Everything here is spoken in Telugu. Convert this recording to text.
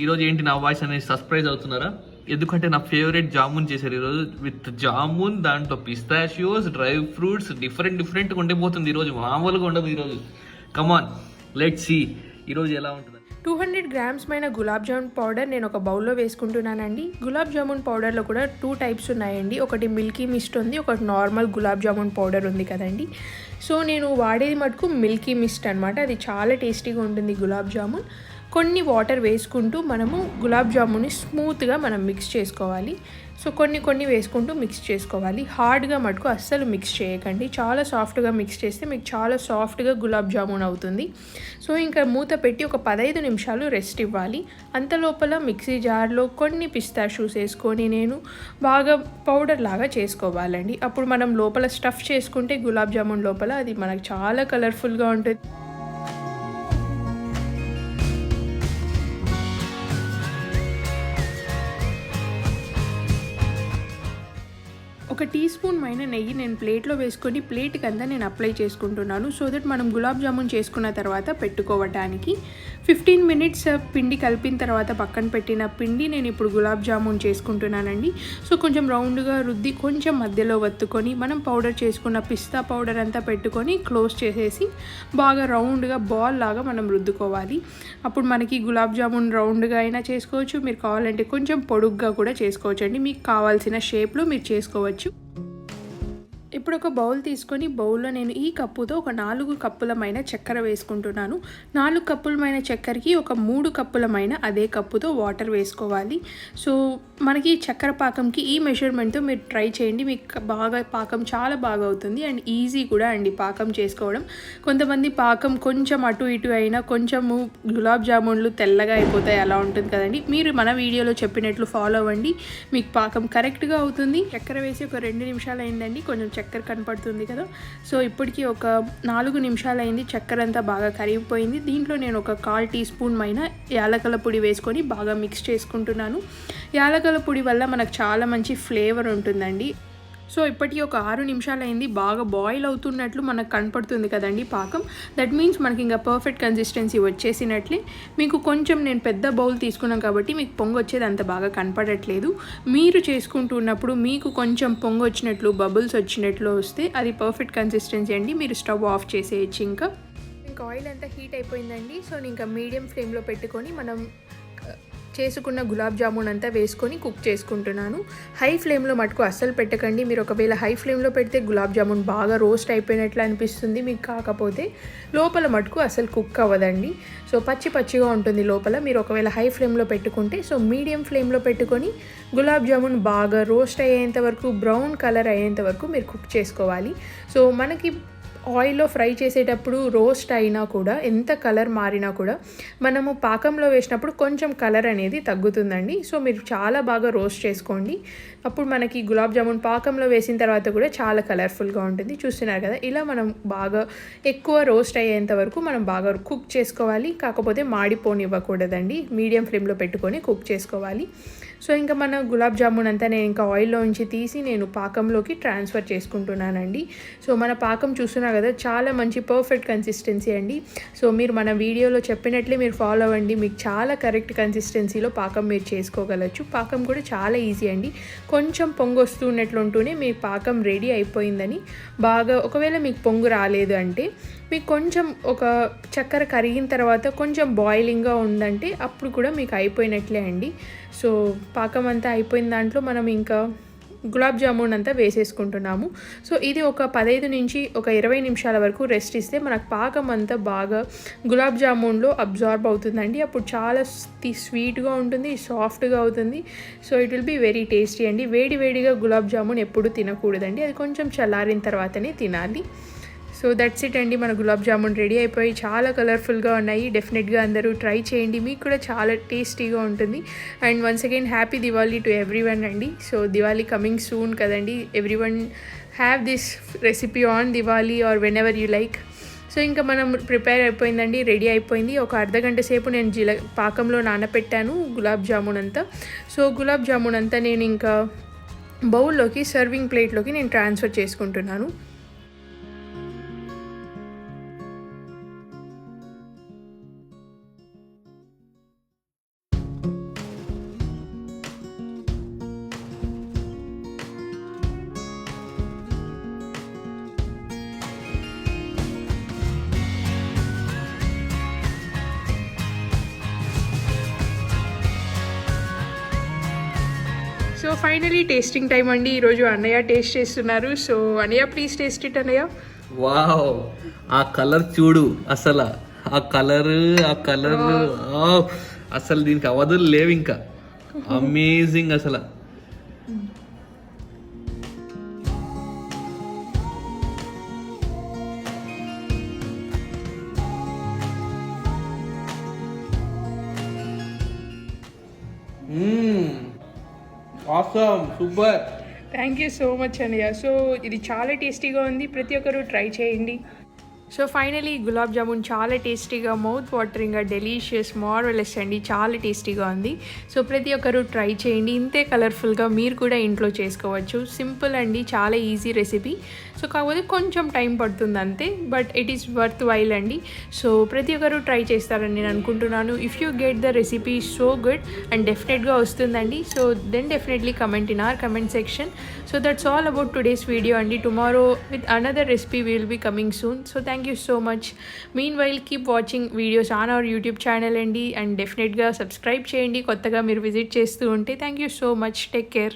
ఈరోజు ఏంటి నా వాయిస్ అనేది సర్ప్రైజ్ అవుతున్నారా? ఎందుకంటే నా ఫేవరెట్ జామున్ చేశారు ఈరోజు. విత్ జామున్, దాంట్లో పిస్తాషియోస్, డ్రై ఫ్రూట్స్, డిఫరెంట్గా ఉండిపోతుంది ఈరోజు. మామూలుగా ఉండదు ఈరోజు. కమాన్, లెట్స్ సీ ఈరోజు ఎలా ఉంటుంది. 200 గ్రామ్స్ మైన గులాబ్ జామున్ పౌడర్ నేను ఒక బౌల్లో వేసుకుంటున్నానండి. గులాబ్ జామున్ పౌడర్లో కూడా 2 టైప్స్ ఉన్నాయండి. ఒకటి మిల్కీ మిస్ట్ ఉంది, ఒకటి నార్మల్ గులాబ్ జామున్ పౌడర్ ఉంది కదండి. సో నేను వాడేది మటుకు మిల్కీ మిస్ట్ అనమాట. అది చాలా టేస్టీగా ఉంటుంది గులాబ్ జామున్. కొన్ని వాటర్ వేసుకుంటూ మనము గులాబ్ జామున్ని స్మూత్గా మనం మిక్స్ చేసుకోవాలి. సో కొన్ని వేసుకుంటూ మిక్స్ చేసుకోవాలి. హార్డ్గా మటుకు అస్సలు మిక్స్ చేయకండి. చాలా సాఫ్ట్గా మిక్స్ చేస్తే మీకు చాలా సాఫ్ట్గా గులాబ్ జామున్ అవుతుంది. సో ఇంకా మూత పెట్టి ఒక 15 నిమిషాలు రెస్ట్ ఇవ్వాలి. అంతలోపల మిక్సీ జార్లో కొన్ని పిస్తాషూస్ వేసుకొని నేను బాగా పౌడర్ లాగా చేసుకోవాలండి. అప్పుడు మనం లోపల స్టఫ్ చేసుకుంటే గులాబ్ జామున్ లోపల అది మనకు చాలా కలర్ఫుల్గా ఉంటుంది. ఒక టీ స్పూన్ మైన నెయ్యి నేను ప్లేట్లో వేసుకొని ప్లేట్కి అంతా నేను అప్లై చేసుకుంటున్నాను. సో దట్ మనం గులాబ్ జామున్ చేసుకున్న తర్వాత పెట్టుకోవడానికి 15 మినిట్స్ పిండి కలిపిన తర్వాత పక్కన పెట్టిన పిండి నేను ఇప్పుడు గులాబ్ జామున్ చేసుకుంటున్నానండి. సో కొంచెం రౌండ్గా రుద్ది కొంచెం మధ్యలో వత్తుకొని మనం పౌడర్ చేసుకున్న పిస్తా పౌడర్ అంతా పెట్టుకొని క్లోజ్ చేసేసి బాగా రౌండ్గా బాల్ లాగా మనం రుద్దుకోవాలి. అప్పుడు మనకి గులాబ్ జామున్ రౌండ్గా అయినా చేసుకోవచ్చు, మీరు కావాలంటే కొంచెం పొడుగ్గా కూడా చేసుకోవచ్చు అండి. మీకు కావాల్సిన షేప్లో మీరు చేసుకోవచ్చు. ఇప్పుడు ఒక బౌల్ తీసుకొని బౌల్లో నేను ఈ కప్పుతో ఒక 4 కప్పులమైన చక్కెర వేసుకుంటున్నాను. 4 కప్పులమైన చక్కెరకి ఒక 3 కప్పులమైన అదే కప్పుతో వాటర్ వేసుకోవాలి. సో మనకి చక్కెర పాకంకి ఈ మెజర్మెంట్తో మీరు ట్రై చేయండి. మీకు బాగా పాకం చాలా బాగా అవుతుంది అండ్ ఈజీ కూడా అండి పాకం చేసుకోవడం. కొంతమంది పాకం కొంచెం అటు ఇటు అయినా కొంచెము గులాబ్ జామున్లు తెల్లగా అయిపోతాయి, అలా ఉంటుంది కదండి. మీరు మన వీడియోలో చెప్పినట్లు ఫాలో అవ్వండి, మీకు పాకం కరెక్ట్గా అవుతుంది. చక్కెర వేసి ఒక 2 నిమిషాలు అయిందండి. కొంచెం చక్కెర కనపడుతుంది కదా. సో ఇప్పటికీ ఒక 4 నిమిషాలు అయింది. చక్కెర అంతా బాగా కరిగిపోయింది. దీంట్లో నేను ఒక 1/4 టీ స్పూన్ మైన యాలకుల పొడి వేసుకొని బాగా మిక్స్ చేసుకుంటున్నాను. యాలకుల పొడి వల్ల మనకు చాలా మంచి ఫ్లేవర్ ఉంటుందండి. సో ఇప్పటికీ ఒక 6 నిమిషాలు అయింది. బాగా బాయిల్ అవుతున్నట్లు మనకు కనపడుతుంది కదండి పాకం. దట్ మీన్స్ మనకి ఇంకా పర్ఫెక్ట్ కన్సిస్టెన్సీ వచ్చేసినట్లే. మీకు కొంచెం నేను పెద్ద బౌల్ తీసుకున్నాను కాబట్టి మీకు పొంగు వచ్చేది అంత బాగా కనపడట్లేదు. మీరు చేసుకుంటున్నప్పుడు మీకు కొంచెం పొంగు వచ్చినట్లు బబుల్స్ వచ్చినట్లు వస్తే అది పర్ఫెక్ట్ కన్సిస్టెన్సీ అండి. మీరు స్టవ్ ఆఫ్ చేసేయచ్చు. ఇంకా ఆయిల్ అంతా హీట్ అయిపోయిందండి. సో నేను ఇంకా మీడియం ఫ్లేమ్లో పెట్టుకొని మనం చేసుకున్న గులాబ్ జామున్ అంతా వేసుకొని కుక్ చేసుకుంటున్నాను. హై ఫ్లేమ్లో మటుకు అస్సలు పెట్టకండి. మీరు ఒకవేళ హై ఫ్లేమ్లో పెడితే గులాబ్ జామున్ బాగా రోస్ట్ అయిపోయినట్లు అనిపిస్తుంది మీకు. కాకపోతే లోపల మటుకు అసలు కుక్ అవ్వదండి. సో పచ్చిగా ఉంటుంది లోపల. మీరు ఒకవేళ హై ఫ్లేమ్లో పెట్టుకుంటే సో మీడియం ఫ్లేమ్లో పెట్టుకొని గులాబ్ జామున్ బాగా రోస్ట్ అయ్యేంత వరకు, బ్రౌన్ కలర్ అయ్యేంత వరకు మీరు కుక్ చేసుకోవాలి. సో మనకి ఆయిల్లో ఫ్రై చేసేటప్పుడు రోస్ట్ అయినా కూడా, ఎంత కలర్ మారినా కూడా మనము పాకంలో వేసినప్పుడు కొంచెం కలర్ అనేది తగ్గుతుందండి. సో మీరు చాలా బాగా రోస్ట్ చేసుకోండి. అప్పుడు మనకి గులాబ్ జామున్ పాకంలో వేసిన తర్వాత కూడా చాలా కలర్ఫుల్గా ఉంటుంది. చూస్తున్నారు కదా, ఇలా మనం బాగా ఎక్కువ రోస్ట్ అయ్యేంత వరకు మనం బాగా కుక్ చేసుకోవాలి. కాకపోతే మాడిపోనివ్వకూడదండి. మీడియం ఫ్లేమ్లో పెట్టుకొని కుక్ చేసుకోవాలి. సో ఇంకా మన గులాబ్ జామున్ అంతా నేను ఇంకా ఆయిల్లో నుంచి తీసి నేను పాకంలోకి ట్రాన్స్ఫర్ చేసుకుంటున్నానండి. సో మన పాకం చూస్తున్నారు కదా, చాలా మంచి పర్ఫెక్ట్ కన్సిస్టెన్సీ అండి. సో మీరు మన వీడియోలో చెప్పినట్లే మీరు ఫాలో అవ్వండి. మీకు చాలా కరెక్ట్ కన్సిస్టెన్సీలో పాకం మీరు చేసుకోగలచ్చు. పాకం కూడా చాలా ఈజీ అండి. కొంచెం పొంగు వస్తున్నట్లుంటూనే మీ పాకం రెడీ అయిపోయిందని బాగా, ఒకవేళ మీకు పొంగు రాలేదు అంటే మీకు కొంచెం ఒక చక్కెర కరిగిన తర్వాత కొంచెం బాయిలింగ్గా ఉందంటే అప్పుడు కూడా మీకు అయిపోయినట్లే అండి. సో పాకం అంతా అయిపోయిన దాంట్లో మనం ఇంకా గులాబ్ జామున్ అంతా వేసేసుకుంటున్నాము. సో ఇది ఒక 15 నుంచి ఒక 20 నిమిషాల వరకు రెస్ట్ ఇస్తే మనకు పాకం అంతా బాగా గులాబ్ జామున్లో అబ్జార్బ్ అవుతుందండి. అప్పుడు చాలా స్వీట్గా ఉంటుంది, సాఫ్ట్గా అవుతుంది. So it will be very tasty అండి. వేడిగా గులాబ్ జామున్ ఎప్పుడు తినకూడదండి, అది కొంచెం చల్లారిన తర్వాతనే తినాలి. సో దట్స్ ఇట్ అండి. మన గులాబ్ జామున్ రెడీ అయిపోయి చాలా కలర్ఫుల్గా ఉన్నాయి. డెఫినెట్గా అందరూ ట్రై చేయండి, మీకు కూడా చాలా టేస్టీగా ఉంటుంది. And once again happy Diwali to everyone అండి. సో దివాళీ కమింగ్ సూన్ కదండి. Everyone have this recipe on Diwali or whenever you like. So ఇంకా మనం ప్రిపేర్ అయిపోయిందండి, రెడీ అయిపోయింది. ఒక అర్ధగంట సేపు నేను పాకంలో నానపెట్టాను గులాబ్ జామున్ అంతా. సో గులాబ్ జామున్ అంతా నేను ఇంకా బౌల్లోకి, సర్వింగ్ ప్లేట్లోకి నేను ట్రాన్స్ఫర్ చేసుకుంటున్నాను. ఫైనలీ టేస్టింగ్ టైం అండి. ఈరోజు అన్నయ్య టేస్ట్ చేస్తున్నారు. సో అన్నయ్య ప్లీజ్ టేస్ట్ ఇట్ అన్నయ్య. వావ్, ఆ కలర్ చూడు, అసలు ఆ కలర్ అసలు దీనికి అవధులు లేవు ఇంకా. అమేజింగ్ అసలు. Awesome, super. Thank you so much అన్నయ్య. సో ఇది చాలా టేస్టీగా ఉంది, ప్రతి ఒక్కరు ట్రై చేయండి. సో ఫైనలీ గులాబ్ జామున్ చాలా టేస్టీగా, మౌత్ వాటరింగ్గా, డెలీషియస్, మార్వెలస్ అండి, చాలా టేస్టీగా ఉంది. సో ప్రతి ఒక్కరు ట్రై చేయండి. ఇంతే కలర్ఫుల్గా మీరు కూడా ఇంట్లో చేసుకోవచ్చు. సింపుల్ అండి, చాలా ఈజీ రెసిపీ. సో కాకపోతే కొంచెం టైం పడుతుంది అంతే, but it is worth while అండి. సో ప్రతి ఒక్కరు ట్రై చేస్తారని నేను అనుకుంటున్నాను. If you get the recipe so good and డెఫినెట్గా వస్తుందండి. So then definitely comment in our comment section. So that's all about today's video and tomorrow with another recipe will be coming soon. So thank you so much. Meanwhile keep watching videos on our YouTube channel and definitely subscribe cheyandi kottaga meer visit chestu unte. Thank you so much. Take care.